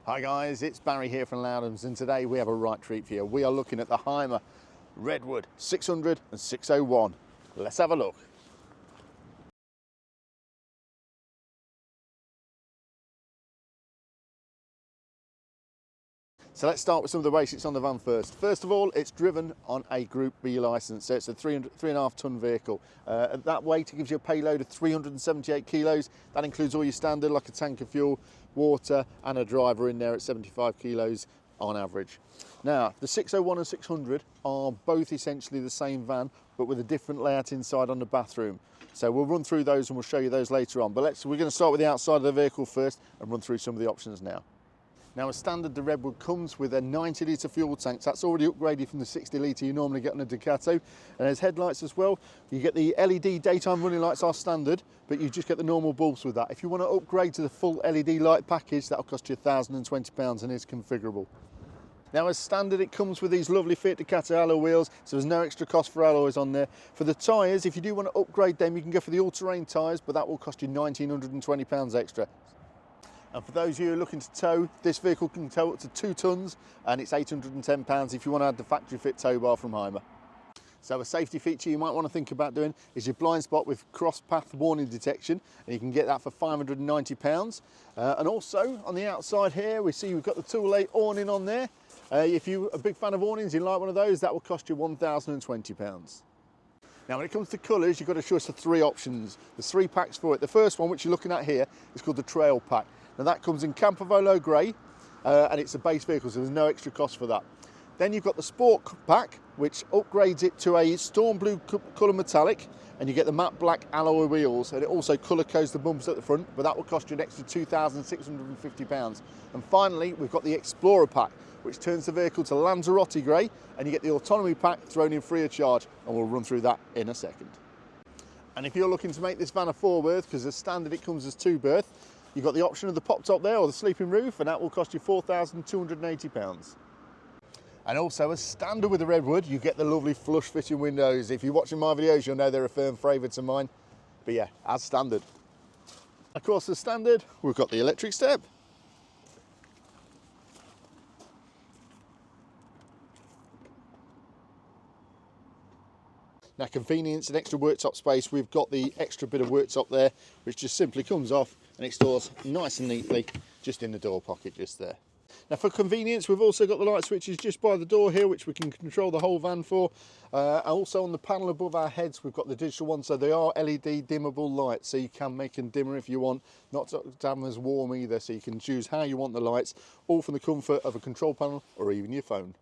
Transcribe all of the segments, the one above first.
Hi guys, it's Barry here from Lowdhams, and today we have a right treat for you. We are looking at the Hymer Redwood 600 and 601. Let's have a look. So let's start with some of the basics on the van first. First of all, it's driven on a Group B licence, so it's a 3.5 tonne vehicle. That weight gives you a payload of 378 kilos. That includes all your standard, like a tank of fuel, water, and a driver in there at 75 kilos on average. Now, the 601 and 600 are both essentially the same van, but with a different layout inside on the bathroom. So we'll run through those and we'll show you those later on. But we're going to start with the outside of the vehicle first and run through some of the options now. Now, as standard, the Redwood comes with a 90 litre fuel tank. So that's already upgraded from the 60 litre you normally get on a Ducato. And there's headlights as well. You get the LED daytime running lights are standard, but you just get the normal bulbs with that. If you want to upgrade to the full LED light package, that'll cost you £1,020 and is configurable. Now, as standard, it comes with these lovely Fiat Ducato alloy wheels, so there's no extra cost for alloys on there. For the tyres, if you do want to upgrade them, you can go for the all-terrain tyres, but that will cost you £1,920 extra. And for those of you who are looking to tow, this vehicle can tow up to 2 tonnes and it's £810 if you want to add the factory fit tow bar from Hymer. So a safety feature you might want to think about doing is your blind spot with cross path warning detection, and you can get that for £590. And also on the outside here, we see we've got the Tool 8 awning on there. If you're a big fan of awnings, you like one of those, that will cost you £1,020. Now, when it comes to colours, you've got a choice of 3 options. There's 3 packs for it. The first one, which you're looking at here, is called the Trail Pack. Now, that comes in Campervan grey, and it's a base vehicle, so there's no extra cost for that. Then you've got the Sport Pack, which upgrades it to a Storm Blue colour metallic, and you get the matte black alloy wheels, and it also colour codes the bumpers at the front, but that will cost you an extra £2,650. And finally, we've got the Explorer Pack, which turns the vehicle to Lanzarote grey, and you get the autonomy pack thrown in free of charge, and we'll run through that in a second. And if you're looking to make this van a 4-berth, because as standard it comes as 2-berth, you've got the option of the pop top there or the sleeping roof, and that will cost you £4,280. And also, as standard with the Redwood, you get the lovely flush fitting windows. If you're watching my videos, you'll know they're a firm favourite of mine. But yeah, as standard. Of course, as standard, we've got the electric step. Now, convenience and extra worktop space, we've got the extra bit of worktop there, which just simply comes off and it stores nice and neatly just in the door pocket just there. Now, for convenience, we've also got the light switches just by the door here, which we can control the whole van for. Also on the panel above our heads, we've got the digital ones, so they are LED dimmable lights, so you can make them dimmer if you want, not to have them as warm either, so you can choose how you want the lights, all from the comfort of a control panel or even your phone.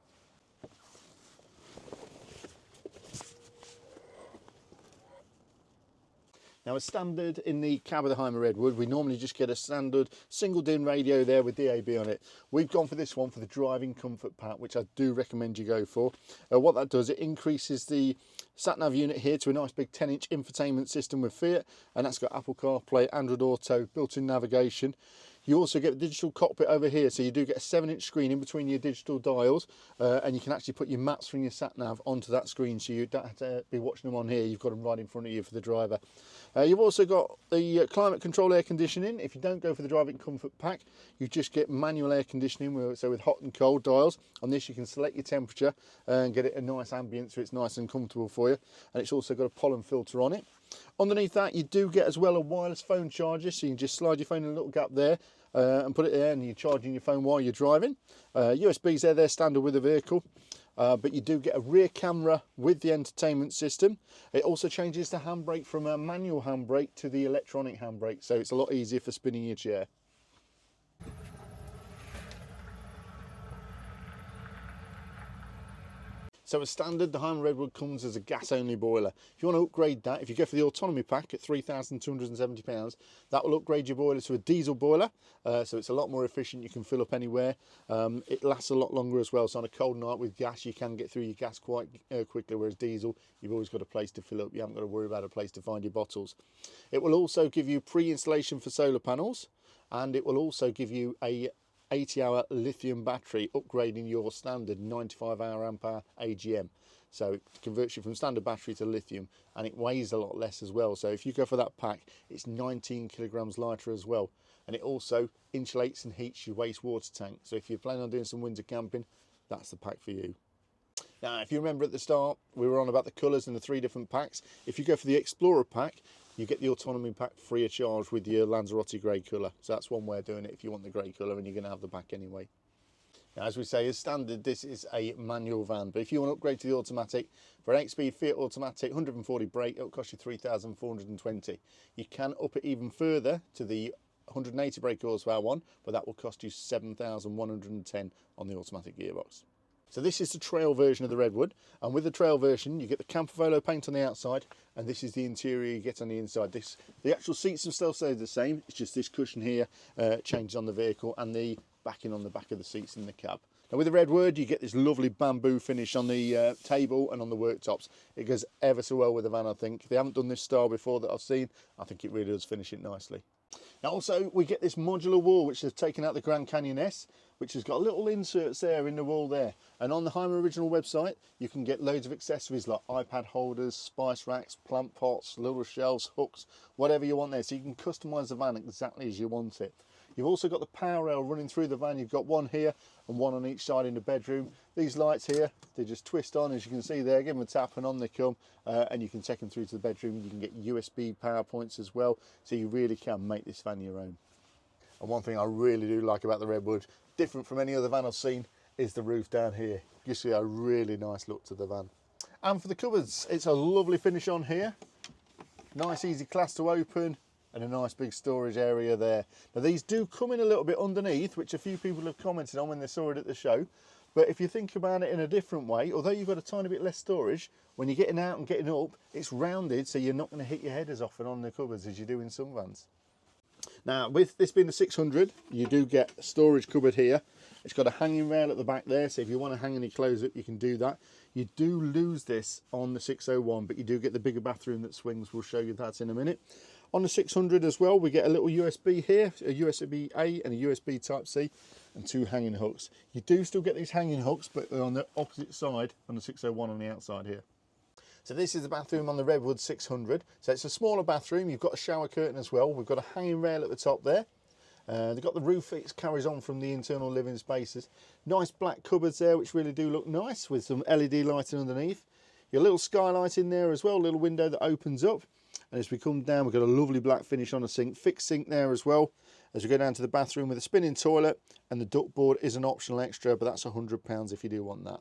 Now, as standard in the cab of the Hymer Redwood, we normally just get a standard single DIN radio there with DAB on it. We've gone for this one for the driving comfort pack, which I do recommend you go for. What that does, it increases the sat-nav unit here to a nice big 10-inch infotainment system with Fiat, and that's got Apple CarPlay, Android Auto, built-in navigation. You also get the digital cockpit over here, so you do get a 7-inch screen in between your digital dials, and you can actually put your maps from your sat-nav onto that screen, so you don't have to be watching them on here. You've got them right in front of you for the driver. You've also got the climate control air conditioning. If you don't go for the driving comfort pack, you just get manual air conditioning, so with hot and cold dials. On this, you can select your temperature and get it a nice ambience, so it's nice and comfortable for you. And it's also got a pollen filter on it. Underneath that, you do get as well a wireless phone charger, so you can just slide your phone in a little gap there and put it there, and you're charging your phone while you're driving. USB's there, they're standard with the vehicle. But you do get a rear camera with the entertainment system. It also changes the handbrake from a manual handbrake to the electronic handbrake, so it's a lot easier for spinning your chair. So as standard, the Hymer Redwood comes as a gas-only boiler. If you want to upgrade that, if you go for the autonomy pack at £3,270, that will upgrade your boiler to a diesel boiler, so it's a lot more efficient. You can fill up anywhere. It lasts a lot longer as well, so on a cold night with gas, you can get through your gas quite quickly, whereas diesel, you've always got a place to fill up. You haven't got to worry about a place to find your bottles. It will also give you pre-installation for solar panels, and it will also give you a 80-hour lithium battery, upgrading your standard 95-hour ampere AGM. So it converts you from standard battery to lithium, and it weighs a lot less as well. So if you go for that pack, it's 19 kilograms lighter as well. and it also insulates and heats your wastewater tank. So if you're planning on doing some winter camping, that's the pack for you. Now, if you remember at the start, we were on about the colours and the 3 different packs. If you go for the Explorer pack, you get the autonomy pack free of charge with your Lanzarote grey colour. So that's one way of doing it if you want the grey colour, and you're going to have the pack anyway. Now, as we say, as standard, this is a manual van, but if you want to upgrade to the automatic, for an 8-speed Fiat automatic, 140 brake, it'll cost you 3,420. You can up it even further to the 180 brake horsepower one, but that will cost you 7,110 on the automatic gearbox. So this is the trail version of the Redwood, and with the trail version you get the Campervan paint on the outside, and this is the interior you get on the inside. The actual seats themselves stay the same, it's just this cushion here changes on the vehicle, and the backing on the back of the seats in the cab. Now with the Redwood you get this lovely bamboo finish on the table and on the worktops. It goes ever so well with the van, I think. They haven't done this style before that I've seen. I think it really does finish it nicely. Now also we get this modular wall which has taken out the Grand Canyon S, which has got little inserts there in the wall there. And on the Hymer original website you can get loads of accessories like iPad holders, spice racks, plant pots, little shelves, hooks, whatever you want there. So you can customise the van exactly as you want it. You've also got the power rail running through the van. You've got one here and one on each side in the bedroom. These lights here, they just twist on, as you can see there. Give them a tap and on they come, and you can take them through to the bedroom. You can get USB power points as well, so you really can make this van your own. And one thing I really do like about the Redwood, different from any other van I've seen, is the roof down here. You see a really nice look to the van. And for the cupboards, it's a lovely finish on here. Nice easy class to open, and a nice big storage area there. Now these do come in a little bit underneath, which a few people have commented on when they saw it at the show. But if you think about it in a different way, although you've got a tiny bit less storage, when you're getting out and getting up, it's rounded, so you're not going to hit your head as often on the cupboards as you do in some vans. Now with this being the 600, you do get a storage cupboard here. It's got a hanging rail at the back there, so if you want to hang any clothes up, you can do that. You do lose this on the 601, but you do get the bigger bathroom that swings. We'll show you that in a minute. On the 600 as well, we get a little USB here, a USB-A and a USB Type-C, and 2 hanging hooks. You do still get these hanging hooks, but they're on the opposite side on the 601 on the outside here. So this is the bathroom on the Redwood 600. So it's a smaller bathroom. You've got a shower curtain as well. We've got a hanging rail at the top there. They've got the roof, it carries on from the internal living spaces. Nice black cupboards there, which really do look nice, with some LED lighting underneath. Your little skylight in there as well, little window that opens up. And as we come down, we've got a lovely black finish on the sink, fixed sink there as well. As we go down to the bathroom with a spinning toilet, and the duckboard is an optional extra, but that's £100 if you do want that.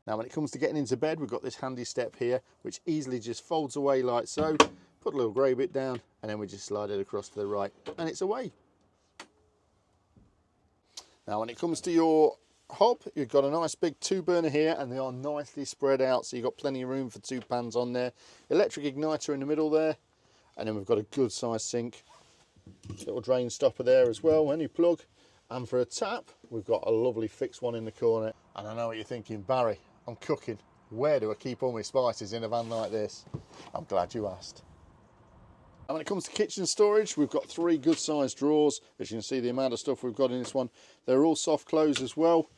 Now when it comes to getting into bed, we've got this handy step here, which easily just folds away like so. Put a little grey bit down, and then we just slide it across to the right, and it's away. Now when it comes to your hob, you've got a nice big 2-burner here, and they are nicely spread out, so you've got plenty of room for 2 pans on there. Electric igniter in the middle there, and then we've got a good sized sink. Little drain stopper there as well, any plug. And for a tap, we've got a lovely fixed one in the corner. And I know what you're thinking, Barry, I'm cooking. Where do I keep all my spices in a van like this? I'm glad you asked. And when it comes to kitchen storage, we've got 3 good sized drawers. As you can see, the amount of stuff we've got in this one. They're all soft close as well.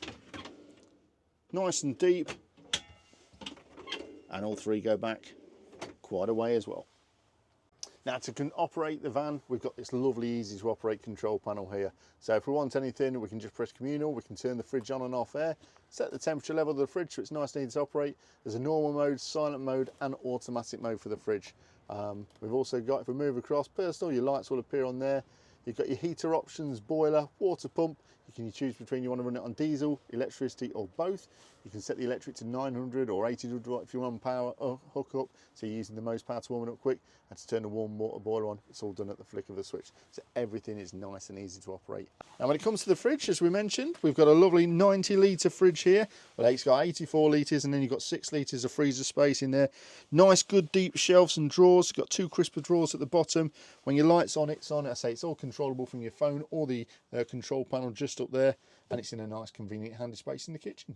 Nice and deep. And all 3 go back quite a way as well. Now to operate the van, we've got this lovely easy to operate control panel here. So if we want anything, we can just press communal, we can turn the fridge on and off there, set the temperature level of the fridge so it's nice and easy to operate. There's a normal mode, silent mode and automatic mode for the fridge. We've also got, if we move across, personal, your lights will appear on there. You've got your heater options, boiler, water pump. You can choose between you want to run it on diesel, electricity or both. You can set the electric to 900 or 800 if you want power hook up, so you're using the most power to warm it up quick, and to turn the warm water boiler on, it's all done at the flick of the switch. So everything is nice and easy to operate. Now when it comes to the fridge, as we mentioned, we've got a lovely 90 litre fridge here. Well, it's got 84 litres, and then you've got 6 litres of freezer space in there. Nice good deep shelves and drawers. Got 2 crisper drawers at the bottom. When your light's on, it's on. I say it's all controllable from your phone or the control panel just up there, and it's in a nice convenient handy space in the kitchen.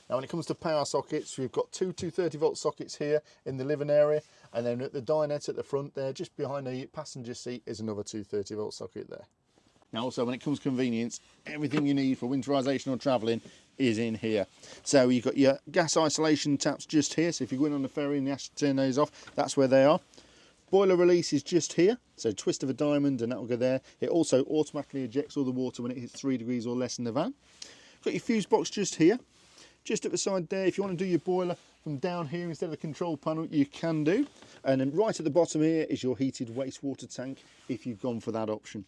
Now when it comes to power sockets, we've got 2 230-volt sockets here in the living area, and then at the dinette at the front there, just behind the passenger seat, is another 230-volt socket there. Now also when it comes to convenience, everything you need for winterisation or travelling is in here. So you've got your gas isolation taps just here, so if you go in on the ferry and you have to turn those off, that's where they are. Boiler release is just here, so twist of a diamond and that will go there. It also automatically ejects all the water when it hits 3 degrees or less in the van. Got your fuse box just here, just at the side there. If you want to do your boiler from down here instead of the control panel, you can do. And then right at the bottom here is your heated wastewater tank if you've gone for that option.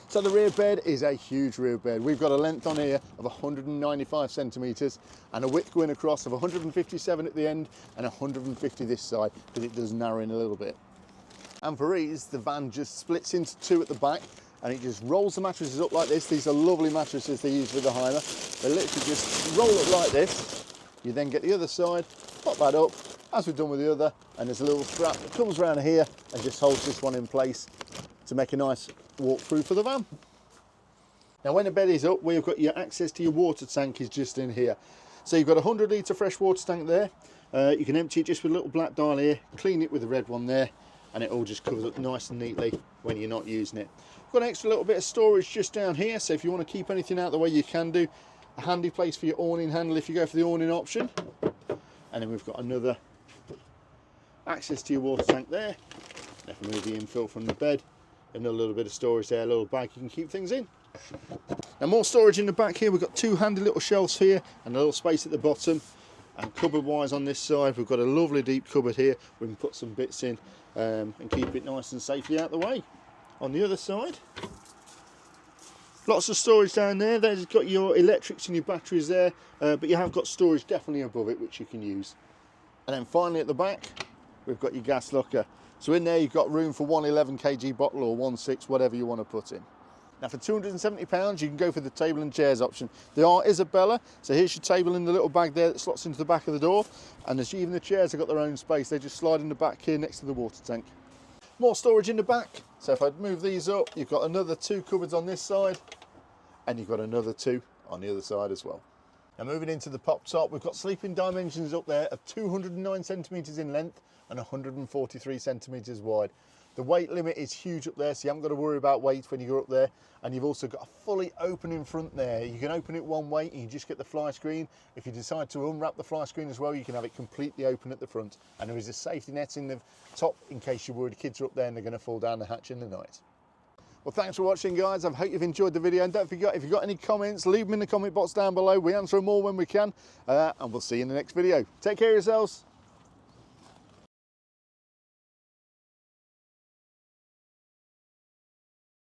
So the rear bed is a huge rear bed. We've got a length on here of 195 centimetres and a width going across of 157 at the end and 150 this side, because it does narrow in a little bit. And for ease, the van just splits into 2 at the back and it just rolls the mattresses up like this. These are lovely mattresses they use with the Hymer. They literally just roll it like this. You then get the other side, pop that up, as we've done with the other, and there's a little strap that comes around here and just holds this one in place to make a nice walk through for the van. Now when the bed is up, we've got your access to your water tank is just in here. So you've got a 100 litre fresh water tank there. You can empty it just with a little black dial here, clean it with the red one there, and it all just covers up nice and neatly when you're not using it. We've got an extra little bit of storage just down here, so if you want to keep anything out of the way you can do. A handy place for your awning handle if you go for the awning option. And then we've got another access to your water tank there. If we move the infill from the bed, another little bit of storage there, a little bag you can keep things in. Now more storage in the back here. We've got 2 handy little shelves here and a little space at the bottom. And cupboard wise on this side, we've got a lovely deep cupboard here. We can put some bits in and keep it nice and safely out the way. On the other side, lots of storage down there. There's got your electrics and your batteries there, but you have got storage definitely above it which you can use. And then finally at the back, we've got your gas locker. So in there you've got room for one 11 kg bottle or 1.6, whatever you want to put in. Now for £270 you can go for the table and chairs option. They are Isabella, so here's your table in the little bag there that slots into the back of the door, and there's even the chairs have got their own space. They just slide in the back here next to the water tank. More storage in the back, so if I move these up, you've got another 2 cupboards on this side, and you've got another 2 on the other side as well. Now moving into the pop top, we've got sleeping dimensions up there of 209 centimetres in length and 143 centimetres wide. The weight limit is huge up there, so you haven't got to worry about weight when you go up there. And you've also got a fully open in front there. You can open it one way and you just get the fly screen. If you decide to unwrap the fly screen as well, you can have it completely open at the front. And there is a safety net in the top in case you're worried kids are up there and they're going to fall down the hatch in the night. Well, thanks for watching, guys. I hope you've enjoyed the video. And don't forget, if you've got any comments, leave them in the comment box down below. We answer them all when we can. And we'll see you in the next video. Take care of yourselves.